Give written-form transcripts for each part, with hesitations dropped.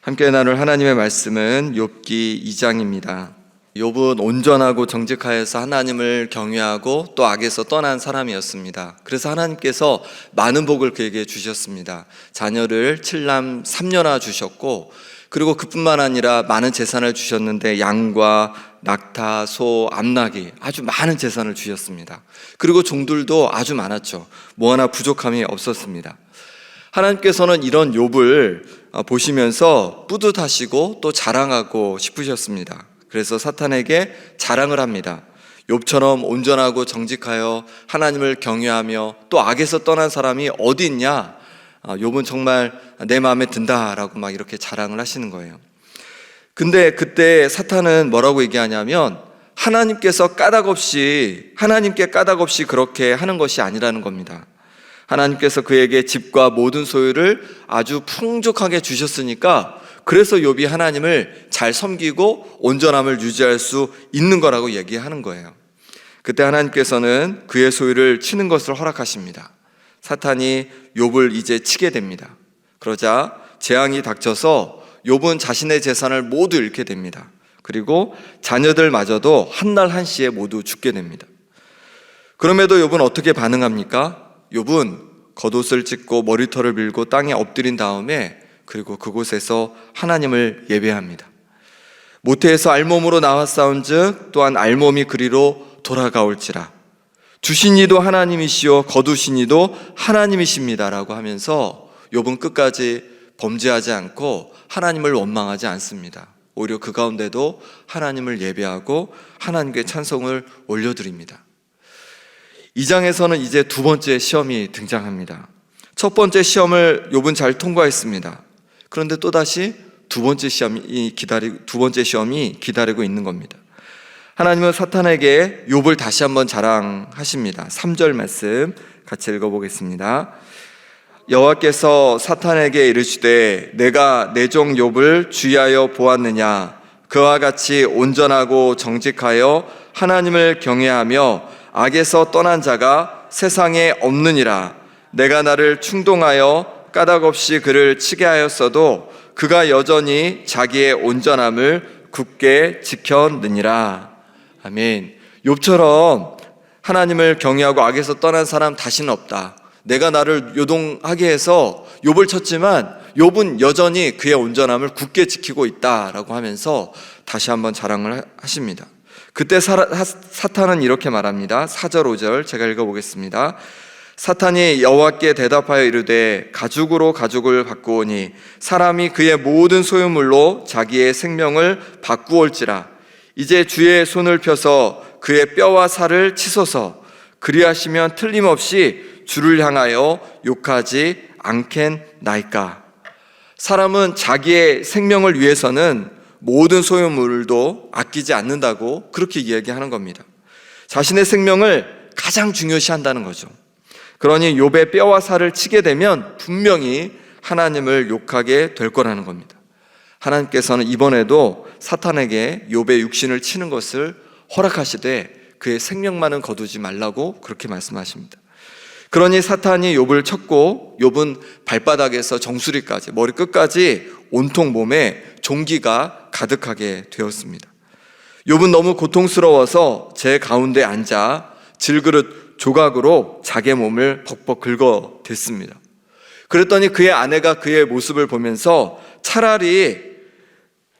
함께 나눌 하나님의 말씀은 욥기 2장입니다. 욥은 온전하고 정직하여서 하나님을 경외하고 또 악에서 떠난 사람이었습니다. 그래서 하나님께서 많은 복을 그에게 주셨습니다. 자녀를 7남 3녀나 주셨고, 그리고 그뿐만 아니라 많은 재산을 주셨는데 양과 낙타, 소, 암나귀 아주 많은 재산을 주셨습니다. 그리고 종들도 아주 많았죠. 뭐 하나 부족함이 없었습니다. 하나님께서는 이런 욥을 보시면서 뿌듯하시고 또 자랑하고 싶으셨습니다. 그래서 사탄에게 자랑을 합니다. 욥처럼 온전하고 정직하여 하나님을 경외하며 또 악에서 떠난 사람이 어디 있냐? 욥은 정말 내 마음에 든다라고 막 이렇게 자랑을 하시는 거예요. 근데 그때 사탄은 뭐라고 얘기하냐면 하나님께 까닭 없이 그렇게 하는 것이 아니라는 겁니다. 하나님께서 그에게 집과 모든 소유를 아주 풍족하게 주셨으니까 그래서 욥이 하나님을 잘 섬기고 온전함을 유지할 수 있는 거라고 얘기하는 거예요. 그때 하나님께서는 그의 소유를 치는 것을 허락하십니다. 사탄이 욥을 이제 치게 됩니다. 그러자 재앙이 닥쳐서 욥은 자신의 재산을 모두 잃게 됩니다. 그리고 자녀들마저도 한 날 한시에 모두 죽게 됩니다. 그럼에도 욥은 어떻게 반응합니까? 욥은 겉옷을 찢고 머리털을 밀고 땅에 엎드린 다음에 그리고 그곳에서 하나님을 예배합니다. 모태에서 알몸으로 나왔사온즉 또한 알몸이 그리로 돌아가올지라. 주신 이도 하나님이시오 거두신 이도 하나님이십니다라고 하면서 욥은 끝까지 범죄하지 않고 하나님을 원망하지 않습니다. 오히려 그 가운데도 하나님을 예배하고 하나님께 찬송을 올려드립니다. 2장에서는 이제 두 번째 시험이 등장합니다. 첫 번째 시험을 욥은 잘 통과했습니다. 그런데 또다시 두 번째 시험이 기다리고 있는 겁니다. 하나님은 사탄에게 욥을 다시 한번 자랑하십니다. 3절 말씀 같이 읽어보겠습니다. 여호와께서 사탄에게 이르시되 내가 내 종 욥을 주의하여 보았느냐? 그와 같이 온전하고 정직하여 하나님을 경외하며 악에서 떠난 자가 세상에 없느니라. 내가 나를 충동하여 까닭 없이 그를 치게 하였어도 그가 여전히 자기의 온전함을 굳게 지켰느니라. 아멘. 욥처럼 하나님을 경외하고 악에서 떠난 사람 다시는 없다. 내가 나를 요동하게 해서 욥을 쳤지만 욥은 여전히 그의 온전함을 굳게 지키고 있다라고 하면서 다시 한번 자랑을 하십니다. 그때 사탄은 이렇게 말합니다. 4절 5절 제가 읽어보겠습니다. 사탄이 여호와께 대답하여 이르되 가죽으로 가죽을 바꾸오니 사람이 그의 모든 소유물로 자기의 생명을 바꾸올지라. 이제 주의 손을 펴서 그의 뼈와 살을 치소서. 그리하시면 틀림없이 주를 향하여 욕하지 않겠나이까. 사람은 자기의 생명을 위해서는 모든 소유물도 아끼지 않는다고 그렇게 이야기하는 겁니다. 자신의 생명을 가장 중요시한다는 거죠. 그러니 욥의 뼈와 살을 치게 되면 분명히 하나님을 욕하게 될 거라는 겁니다. 하나님께서는 이번에도 사탄에게 욥의 육신을 치는 것을 허락하시되 그의 생명만은 거두지 말라고 그렇게 말씀하십니다. 그러니 사탄이 욥을 쳤고 욥은 발바닥에서 정수리까지 머리끝까지 온통 몸에 종기가 가득하게 되었습니다. 욥은 너무 고통스러워서 제 가운데 앉아 질그릇 조각으로 자기 몸을 벅벅 긁어댔습니다. 그랬더니 그의 아내가 그의 모습을 보면서 차라리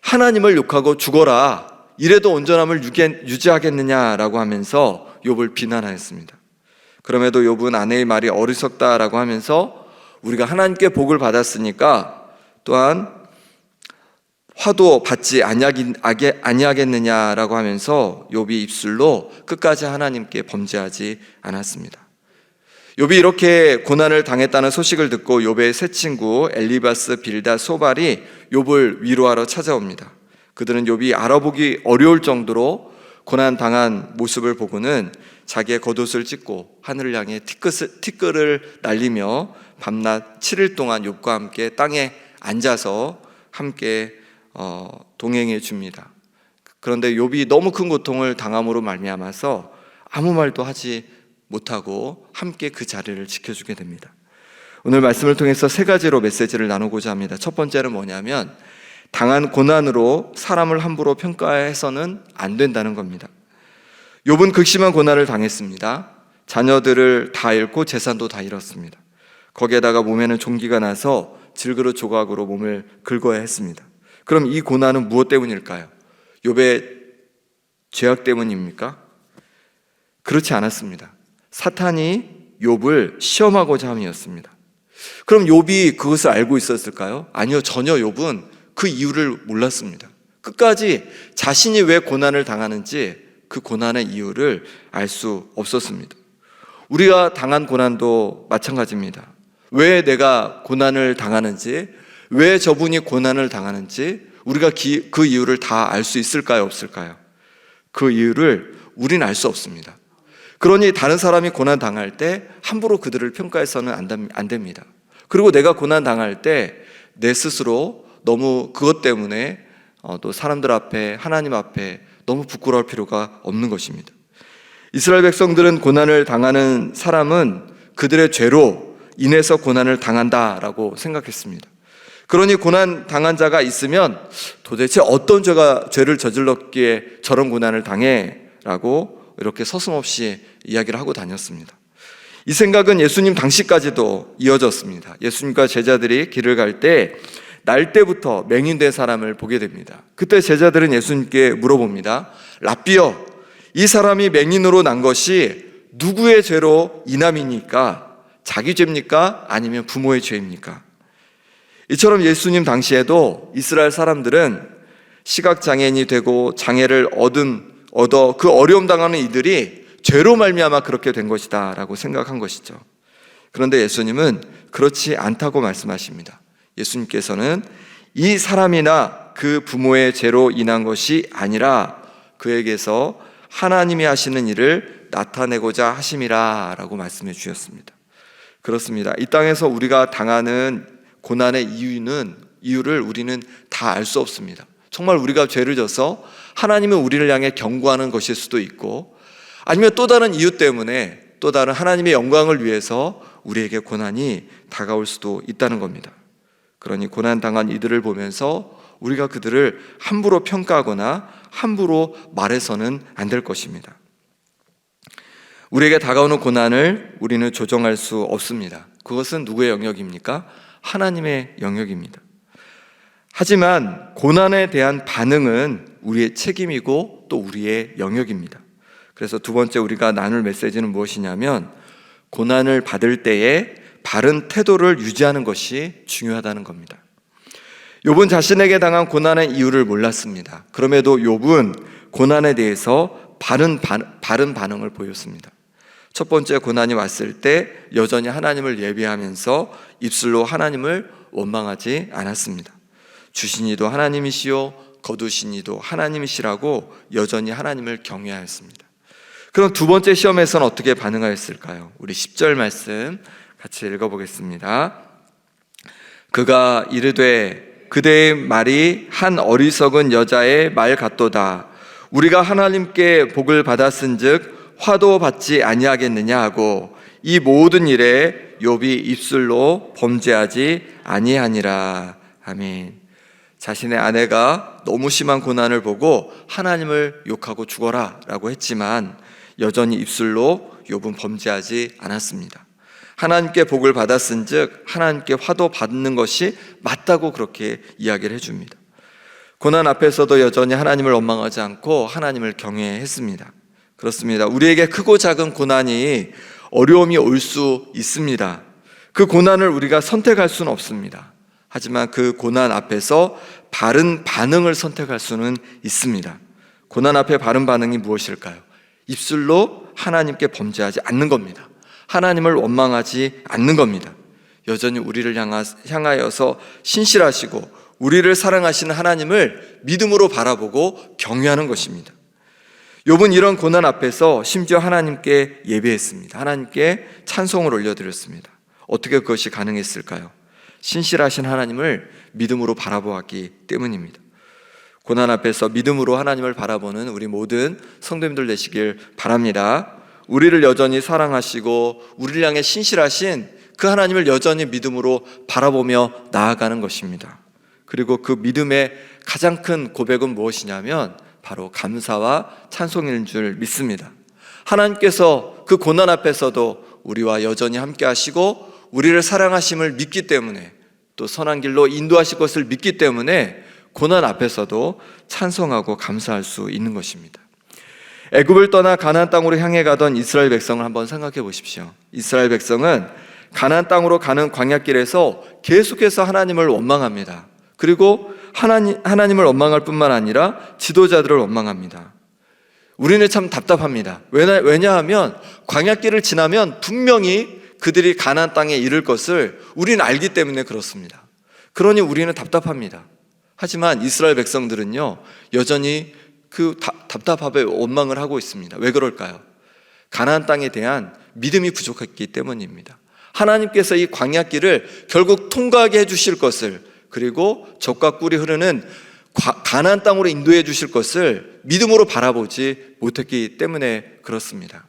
하나님을 욕하고 죽어라, 이래도 온전함을 유지하겠느냐라고 하면서 욥을 비난하였습니다. 그럼에도 욥은 아내의 말이 어리석다라고 하면서 우리가 하나님께 복을 받았으니까 또한 화도 받지 아니하겠느냐라고 하면서 욥이 입술로 끝까지 하나님께 범죄하지 않았습니다. 욥이 이렇게 고난을 당했다는 소식을 듣고 욥의 세 친구 엘리바스, 빌닷, 소발이 욥을 위로하러 찾아옵니다. 그들은 욥이 알아보기 어려울 정도로 고난 당한 모습을 보고는 자기의 겉옷을 찢고 하늘을 향해 티끌을 날리며 밤낮 7일 동안 욥과 함께 땅에 앉아서 함께 동행해 줍니다. 그런데 욥이 너무 큰 고통을 당함으로 말미암아서 아무 말도 하지 못하고 함께 그 자리를 지켜주게 됩니다. 오늘 말씀을 통해서 세 가지로 메시지를 나누고자 합니다. 첫 번째는 뭐냐면 당한 고난으로 사람을 함부로 평가해서는 안 된다는 겁니다. 욥은 극심한 고난을 당했습니다. 자녀들을 다 잃고 재산도 다 잃었습니다. 거기에다가 몸에는 종기가 나서 질그릇 조각으로 몸을 긁어야 했습니다. 그럼 이 고난은 무엇 때문일까요? 욥의 죄악 때문입니까? 그렇지 않았습니다. 사탄이 욥을 시험하고자 함이었습니다. 그럼 욥이 그것을 알고 있었을까요? 아니요, 전혀 욥은 그 이유를 몰랐습니다. 끝까지 자신이 왜 고난을 당하는지 그 고난의 이유를 알 수 없었습니다. 우리가 당한 고난도 마찬가지입니다. 왜 내가 고난을 당하는지, 왜 저분이 고난을 당하는지 우리가 그 이유를 다 알 수 있을까요? 없을까요? 그 이유를 우리는 알 수 없습니다. 그러니 다른 사람이 고난 당할 때 함부로 그들을 평가해서는 안 됩니다. 그리고 내가 고난 당할 때 내 스스로 너무 그것 때문에 또 사람들 앞에, 하나님 앞에 너무 부끄러울 필요가 없는 것입니다. 이스라엘 백성들은 고난을 당하는 사람은 그들의 죄로 인해서 고난을 당한다라고 생각했습니다. 그러니 고난 당한 자가 있으면 도대체 어떤 죄를 저질렀기에 저런 고난을 당해? 라고 이렇게 서슴없이 이야기를 하고 다녔습니다. 이 생각은 예수님 당시까지도 이어졌습니다. 예수님과 제자들이 길을 갈 때 날 때부터 맹인된 사람을 보게 됩니다. 그때 제자들은 예수님께 물어봅니다. 랍비여, 이 사람이 맹인으로 난 것이 누구의 죄로 인함이니까? 자기 죄입니까? 아니면 부모의 죄입니까? 이처럼 예수님 당시에도 이스라엘 사람들은 시각장애인이 되고 장애를 얻어 그 어려움 당하는 이들이 죄로 말미암아 그렇게 된 것이다 라고 생각한 것이죠. 그런데 예수님은 그렇지 않다고 말씀하십니다. 예수님께서는 이 사람이나 그 부모의 죄로 인한 것이 아니라 그에게서 하나님이 하시는 일을 나타내고자 하심이라 라고 말씀해 주셨습니다. 그렇습니다. 이 땅에서 우리가 당하는 고난의 이유를 우리는 다 알 수 없습니다. 정말 우리가 죄를 져서 하나님은 우리를 향해 경고하는 것일 수도 있고, 아니면 또 다른 이유 때문에 또 다른 하나님의 영광을 위해서 우리에게 고난이 다가올 수도 있다는 겁니다. 그러니 고난 당한 이들을 보면서 우리가 그들을 함부로 평가하거나 함부로 말해서는 안 될 것입니다. 우리에게 다가오는 고난을 우리는 조정할 수 없습니다. 그것은 누구의 영역입니까? 하나님의 영역입니다. 하지만 고난에 대한 반응은 우리의 책임이고 또 우리의 영역입니다. 그래서 두 번째 우리가 나눌 메시지는 무엇이냐면, 고난을 받을 때에 바른 태도를 유지하는 것이 중요하다는 겁니다. 욥은 자신에게 당한 고난의 이유를 몰랐습니다. 그럼에도 욥은 고난에 대해서 바른 반응을 보였습니다. 첫 번째, 고난이 왔을 때 여전히 하나님을 예배하면서 입술로 하나님을 원망하지 않았습니다. 주신 이도 하나님이시요 거두신 이도 하나님이시라고 여전히 하나님을 경외하였습니다. 그럼 두 번째 시험에서는 어떻게 반응하였을까요? 우리 10절 말씀 같이 읽어보겠습니다. 그가 이르되 그대의 말이 한 어리석은 여자의 말 같도다. 우리가 하나님께 복을 받았은즉 화도 받지 아니하겠느냐 하고 이 모든 일에 욥이 입술로 범죄하지 아니하니라. 아멘. 자신의 아내가 너무 심한 고난을 보고 하나님을 욕하고 죽어라 라고 했지만 여전히 입술로 욥은 범죄하지 않았습니다. 하나님께 복을 받았은즉 하나님께 화도 받는 것이 맞다고 그렇게 이야기를 해줍니다. 고난 앞에서도 여전히 하나님을 원망하지 않고 하나님을 경외했습니다. 그렇습니다. 우리에게 크고 작은 고난이 어려움이 올 수 있습니다. 그 고난을 우리가 선택할 수는 없습니다. 하지만 그 고난 앞에서 바른 반응을 선택할 수는 있습니다. 고난 앞에 바른 반응이 무엇일까요? 입술로 하나님께 범죄하지 않는 겁니다. 하나님을 원망하지 않는 겁니다. 여전히 우리를 향하여서 신실하시고 우리를 사랑하시는 하나님을 믿음으로 바라보고 경외하는 것입니다. 욥은 이런 고난 앞에서 심지어 하나님께 예배했습니다. 하나님께 찬송을 올려드렸습니다. 어떻게 그것이 가능했을까요? 신실하신 하나님을 믿음으로 바라보았기 때문입니다. 고난 앞에서 믿음으로 하나님을 바라보는 우리 모든 성도님들 되시길 바랍니다. 우리를 여전히 사랑하시고 우리를 향해 신실하신 그 하나님을 여전히 믿음으로 바라보며 나아가는 것입니다. 그리고 그 믿음의 가장 큰 고백은 무엇이냐면 바로 감사와 찬송인 줄 믿습니다. 하나님께서 그 고난 앞에서도 우리와 여전히 함께 하시고 우리를 사랑하심을 믿기 때문에, 또 선한 길로 인도하실 것을 믿기 때문에 고난 앞에서도 찬송하고 감사할 수 있는 것입니다. 애굽을 떠나 가나안 땅으로 향해 가던 이스라엘 백성을 한번 생각해 보십시오. 이스라엘 백성은 가나안 땅으로 가는 광야길에서 계속해서 하나님을 원망합니다. 그리고 하나님을 원망할 뿐만 아니라 지도자들을 원망합니다. 우리는 참 답답합니다. 왜냐하면 광야길을 지나면 분명히 그들이 가나안 땅에 이를 것을 우리는 알기 때문에 그렇습니다. 그러니 우리는 답답합니다. 하지만 이스라엘 백성들은요, 여전히 그 답답함에 원망을 하고 있습니다. 왜 그럴까요? 가나안 땅에 대한 믿음이 부족했기 때문입니다. 하나님께서 이 광야길을 결국 통과하게 해주실 것을, 그리고 젖과 꿀이 흐르는 가나안 땅으로 인도해 주실 것을 믿음으로 바라보지 못했기 때문에 그렇습니다.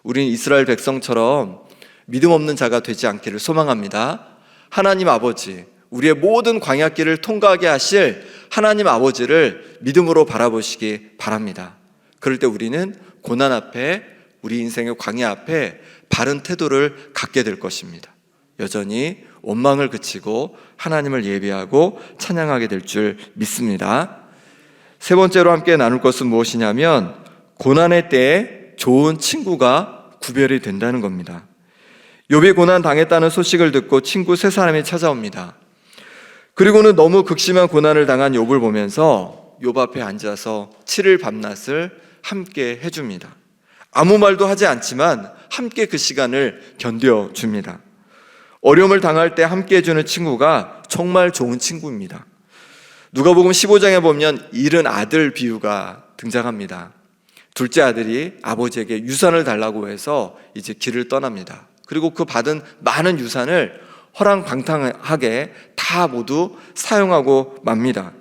우리는 이스라엘 백성처럼 믿음 없는 자가 되지 않기를 소망합니다. 하나님 아버지, 우리의 모든 광야길을 통과하게 하실 하나님 아버지를 믿음으로 바라보시기 바랍니다. 그럴 때 우리는 고난 앞에, 우리 인생의 광야 앞에 바른 태도를 갖게 될 것입니다. 여전히 원망을 그치고 하나님을 예배하고 찬양하게 될 줄 믿습니다. 세 번째로 함께 나눌 것은 무엇이냐면 고난의 때에 좋은 친구가 구별이 된다는 겁니다. 욥이 고난 당했다는 소식을 듣고 친구 세 사람이 찾아옵니다. 그리고는 너무 극심한 고난을 당한 욥을 보면서 욥 앞에 앉아서 7일 밤낮을 함께 해줍니다. 아무 말도 하지 않지만 함께 그 시간을 견뎌줍니다. 어려움을 당할 때 함께 해주는 친구가 정말 좋은 친구입니다. 누가복음 15장에 보면 잃은 아들 비유가 등장합니다. 둘째 아들이 아버지에게 유산을 달라고 해서 이제 길을 떠납니다. 그리고 그 받은 많은 유산을 허랑방탕하게 다 모두 사용하고 맙니다.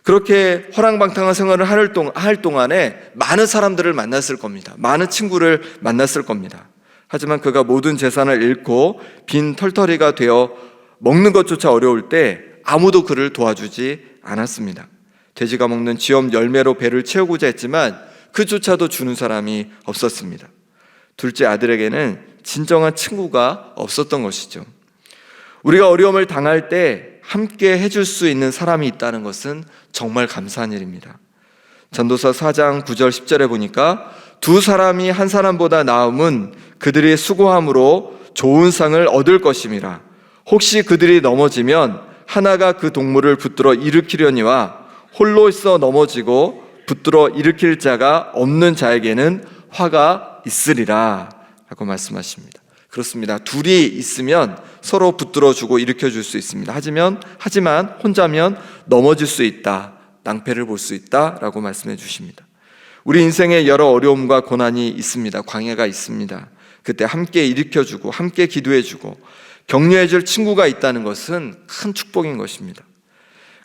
그렇게 허랑방탕한 생활을 할 동안에 많은 사람들을 만났을 겁니다. 많은 친구를 만났을 겁니다. 하지만 그가 모든 재산을 잃고 빈 털터리가 되어 먹는 것조차 어려울 때 아무도 그를 도와주지 않았습니다. 돼지가 먹는 쥐엄 열매로 배를 채우고자 했지만 그조차도 주는 사람이 없었습니다. 둘째 아들에게는 진정한 친구가 없었던 것이죠. 우리가 어려움을 당할 때 함께 해줄 수 있는 사람이 있다는 것은 정말 감사한 일입니다. 전도서 4장 9절 10절에 보니까 두 사람이 한 사람보다 나음은 그들이 수고함으로 좋은 상을 얻을 것임이라. 혹시 그들이 넘어지면 하나가 그 동물을 붙들어 일으키려니와 홀로 있어 넘어지고 붙들어 일으킬 자가 없는 자에게는 화가 있으리라 라고 말씀하십니다. 그렇습니다. 둘이 있으면 서로 붙들어주고 일으켜줄 수 있습니다. 하지만 혼자면 넘어질 수 있다, 낭패를 볼 수 있다 라고 말씀해 주십니다. 우리 인생에 여러 어려움과 고난이 있습니다. 광야가 있습니다. 그때 함께 일으켜주고 함께 기도해주고 격려해줄 친구가 있다는 것은 큰 축복인 것입니다.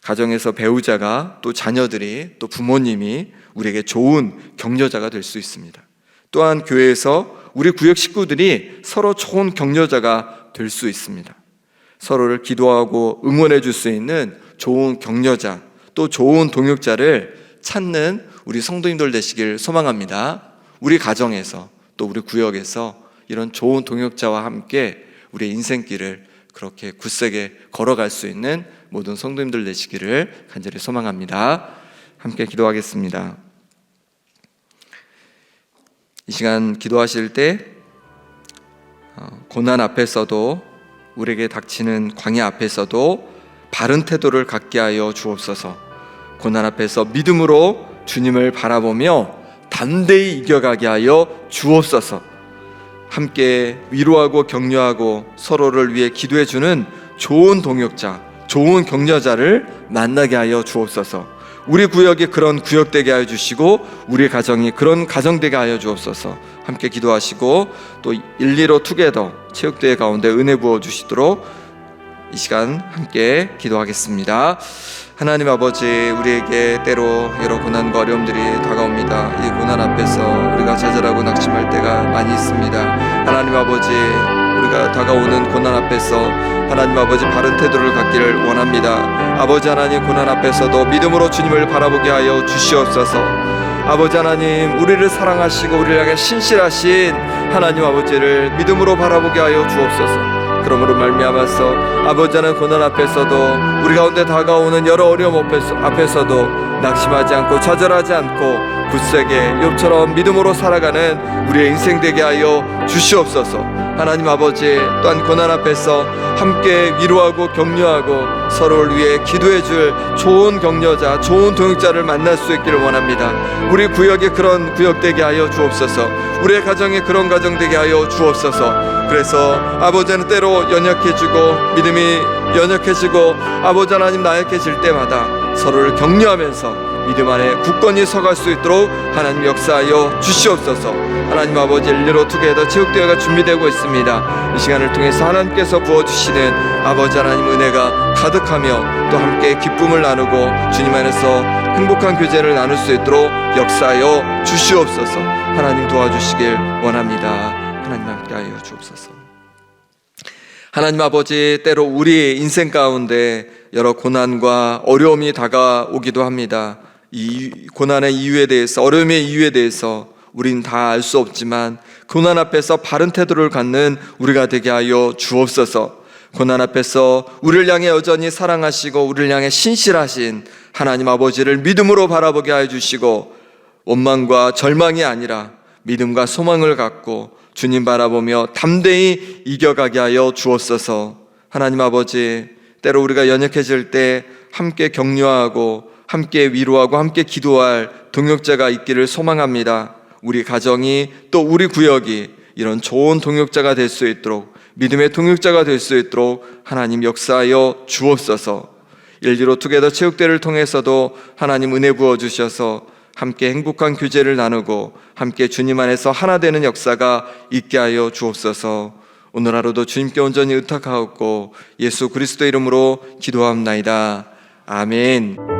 가정에서 배우자가, 또 자녀들이, 또 부모님이 우리에게 좋은 격려자가 될 수 있습니다. 또한 교회에서 우리 구역 식구들이 서로 좋은 격려자가 될 수 있습니다. 서로를 기도하고 응원해 줄 수 있는 좋은 격려자, 또 좋은 동역자를 찾는 우리 성도님들 되시길 소망합니다. 우리 가정에서, 또 우리 구역에서 이런 좋은 동역자와 함께 우리의 인생길을 그렇게 굳세게 걸어갈 수 있는 모든 성도님들 되시기를 간절히 소망합니다. 함께 기도하겠습니다. 이 시간 기도하실 때 고난 앞에서도, 우리에게 닥치는 광야 앞에서도 바른 태도를 갖게 하여 주옵소서. 고난 앞에서 믿음으로 주님을 바라보며 담대히 이겨가게 하여 주옵소서. 함께 위로하고 격려하고 서로를 위해 기도해주는 좋은 동역자, 좋은 격려자를 만나게 하여 주옵소서. 우리 구역이 그런 구역 되게 하여 주시고 우리 가정이 그런 가정 되게 하여 주옵소서. 함께 기도하시고 또 115 투게더 체육대회 가운데 은혜 부어 주시도록 이 시간 함께 기도하겠습니다. 하나님 아버지, 우리에게 때로 여러 고난과 어려움들이 다가옵니다. 이 고난 앞에서 우리가 좌절하고 낙심할 때가 많이 있습니다. 하나님 아버지, 우리가 더 다가오는 고난 앞에서 하나님 아버지 바른 태도를 갖기를 원합니다. 아버지 하나님, 고난 앞에서도 믿음으로 주님을 바라보게 하여 주시옵소서. 아버지 하나님, 우리를 사랑하시고 우리를 향해 신실하신 하나님 아버지를 믿음으로 바라보게 하여 주옵소서. 그러므로 말미암아서 아버지 하나님, 고난 앞에서도 우리 가운데 다가오는 여러 어려움 앞에서도 낙심하지 않고 좌절하지 않고 굳세게 욥처럼 믿음으로 살아가는 우리의 인생 되게 하여 주시옵소서. 하나님 아버지, 또한 고난 앞에서 함께 위로하고 격려하고 서로를 위해 기도해 줄 좋은 격려자, 좋은 동역자를 만날 수 있기를 원합니다. 우리 구역에 그런 구역 되게 하여 주옵소서. 우리의 가정에 그런 가정 되게 하여 주옵소서. 그래서 아버지는 때로 연약해지고 믿음이 연약해지고 아버지 하나님 나약해질 때마다 서로를 격려하면서 믿음 안에 굳건히 서갈 수 있도록 하나님 역사하여 주시옵소서. 하나님 아버지, 엘리로 투게더 체육대회가 준비되고 있습니다. 이 시간을 통해서 하나님께서 부어주시는 아버지 하나님 은혜가 가득하며 또 함께 기쁨을 나누고 주님 안에서 행복한 교제를 나눌 수 있도록 역사하여 주시옵소서. 하나님 도와주시길 원합니다. 하나님 함께하여 주옵소서. 하나님 아버지, 때로 우리 인생 가운데 여러 고난과 어려움이 다가오기도 합니다. 이 고난의 이유에 대해서, 어려움의 이유에 대해서 우린 다 알 수 없지만 고난 앞에서 바른 태도를 갖는 우리가 되게 하여 주옵소서. 고난 앞에서 우리를 향해 여전히 사랑하시고 우리를 향해 신실하신 하나님 아버지를 믿음으로 바라보게 하여 주시고 원망과 절망이 아니라 믿음과 소망을 갖고 주님 바라보며 담대히 이겨가게 하여 주옵소서. 하나님 아버지, 때로 우리가 연약해질 때 함께 격려하고 함께 위로하고 함께 기도할 동역자가 있기를 소망합니다. 우리 가정이 또 우리 구역이 이런 좋은 동역자가 될 수 있도록, 믿음의 동역자가 될 수 있도록 하나님 역사하여 주옵소서. 일리로 투게더 체육대회를 통해서도 하나님 은혜 부어주셔서 함께 행복한 교제를 나누고 함께 주님 안에서 하나 되는 역사가 있게 하여 주옵소서. 오늘 하루도 주님께 온전히 의탁하옵고 예수 그리스도 이름으로 기도합나이다. 아멘.